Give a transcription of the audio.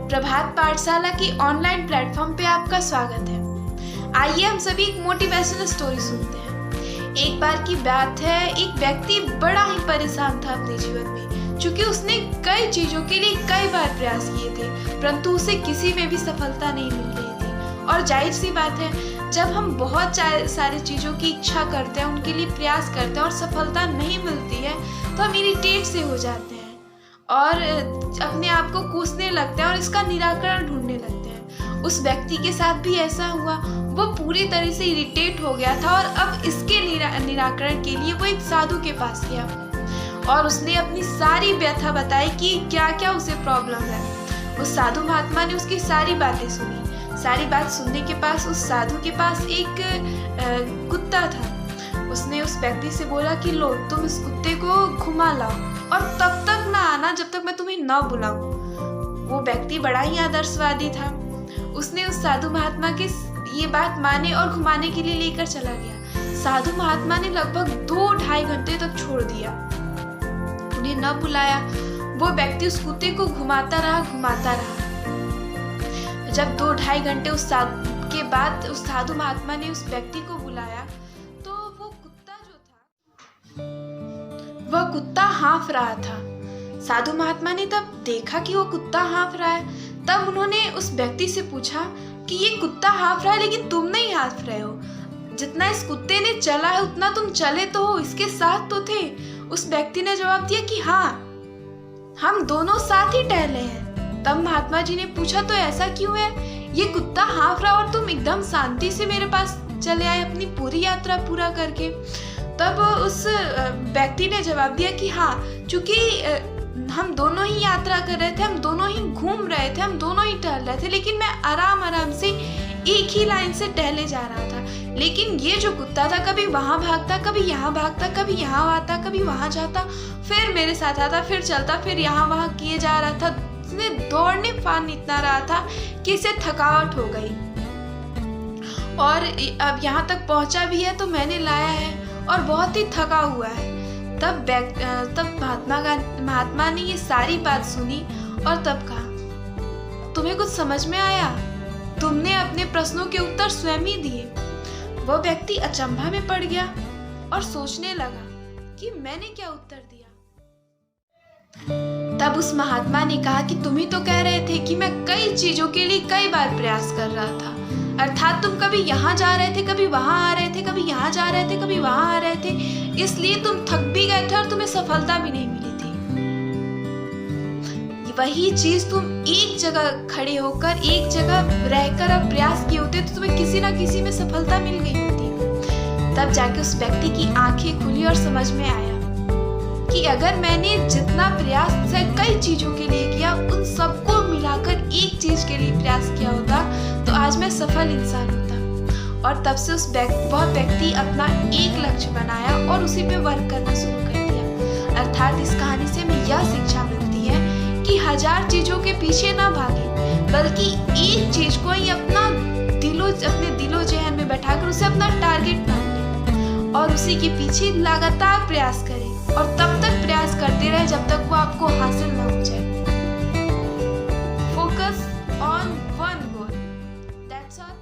प्रभात पाठशाला की online platform पे आपका स्वागत है। आइए हम सभी एक मोटिवेशनल स्टोरी सुनते हैं। एक बार की बात है, एक व्यक्ति बड़ा ही परेशान था अपने जीवन में, क्योंकि उसने कई चीजों के लिए कई बार प्रयास किए थे, परंतु उसे किसी में भी सफलता नहीं मिल रही थी। और जाहिर सी बात है, जब हम बहुत सारी चीजों की इच्छा करते हैं, उनके लिए प्रयास करते हैं और सफलता नहीं मिलती है, तो हम इरिटेट से हो जाते हैं और अपने आप को कोसने लगते हैं और इसका निराकरण ढूंढने लगते हैं। उस व्यक्ति के साथ भी ऐसा हुआ। वो पूरी तरह से इरिटेट हो गया था और अब इसके निराकरण के लिए वो एक साधु के पास गया और उसने अपनी सारी व्यथा बताई कि क्या क्या उसे प्रॉब्लम है। उस साधु महात्मा ने उसकी सारी बातें सुनी। सारी बात सुनने के पास उस साधु के पास एक कुत्ता था। उसने उस व्यक्ति से बोला कि लो, तुम इस कुत्ते को घुमा लाओ और तब तक ना आना जब तक मैं तुम्हें न बुलाऊं। वो व्यक्ति बड़ा ही आदर्शवादी था। उसने उस साधु महात्मा की ये बात माने और घुमाने के लिए लेकर चला गया। साधु महात्मा ने लगभग 2-2.5 घंटे तक छोड़ दिया, उन्हें न बुलाया। वो व्यक्ति उस कुत्ते को घुमाता रहा। जब 2-2.5 घंटे के बाद उस साधु महात्मा ने उस व्यक्ति को बुलाया तो वो कुत्ता जो था, वह कुत्ता हाँफ रहा था। साधु महात्मा ने तब देखा कि वो कुत्ता हाँफ रहा है। तब उन्होंने उस व्यक्ति से पूछा कि ये कुत्ता हाँफ रहा है, लेकिन तुम नहीं हाँफ रहे हो। जितना इस कुत्ते ने चला है उतना तुम चले तो हो, इसके साथ तो थे। उस व्यक्ति ने जवाब दिया कि हाँ, हम दोनों साथ ही टहले हैं। तब महात्मा जी ने पूछा, तो ऐसा क्यों है? ये कुत्ता हाँफ रहा और तुम एकदम शांति से मेरे पास चले आए अपनी पूरी यात्रा पूरा करके। तब उस व्यक्ति ने जवाब दिया कि हाँ, क्योंकि हम दोनों ही यात्रा कर रहे थे, हम दोनों ही घूम रहे थे, हम दोनों ही टहल रहे थे, लेकिन मैं आराम से एक ही लाइन से टहले जा रहा था। लेकिन ये जो कुत्ता था, कभी वहां भागता, कभी यहाँ भागता, कभी यहाँ आता, कभी वहां जाता, फिर मेरे साथ आता, फिर चलता, फिर यहाँ वहां किए जा रहा था। उसने दौड़ने फान इतना रहा था कि इसे थकावट हो गई और अब यहाँ तक पहुंचा भी है तो मैंने लाया है और बहुत ही थका हुआ है। तब महात्मा ने ये सारी बात सुनी और तब कहा, तुम्हें कुछ समझ में आया? तुमने अपने प्रश्नों के उत्तर स्वयं ही दिए। वो व्यक्ति अचंभा में पड़ गया और सोचने लगा कि मैंने क्या उत्तर दिया। तब उस महात्मा ने कहा कि तुम ही तो कह रहे थे कि मैं कई चीजों के लिए कई बार प्रयास कर रहा था, अर्थात तुम कभी यहाँ जा रहे थे, कभी वहां आ रहे थे, कभी यहाँ जा रहे थे, कभी वहां आ रहे थे, इसलिए तुम थक भी गए थे और तुम्हें सफलता भी नहीं मिली थी। वही चीज तुम एक जगह खड़े होकर, एक जगह रहकर अब प्रयास किए होते तो तुम्हें किसी ना किसी में सफलता मिल गई होती। तब जाके उस व्यक्ति की आंखें खुली और समझ में आया कि अगर मैंने जितना प्रयास कई चीजों के लिए किया, उन सबको मिलाकर एक चीज के लिए प्रयास किया होता तो आज मैं सफल इंसान होता। और तब से वह व्यक्ति अपना एक लक्ष्य बनाया और उसी पे वर्क करना शुरू कर दिया। अर्थात इस कहानी से हमें यह शिक्षा मिलती है कि 1000 चीजों के पीछे ना भागे, बल्कि एक चीज को ही अपने दिलो जहन में बैठाकर उसे अपना टारगेट मान ले और उसी के पीछे लगातार प्रयास करें और तब तक प्रयास करते रहे जब तक वो आपको हासिल ना हो जाए। Focus on one goal. That's all.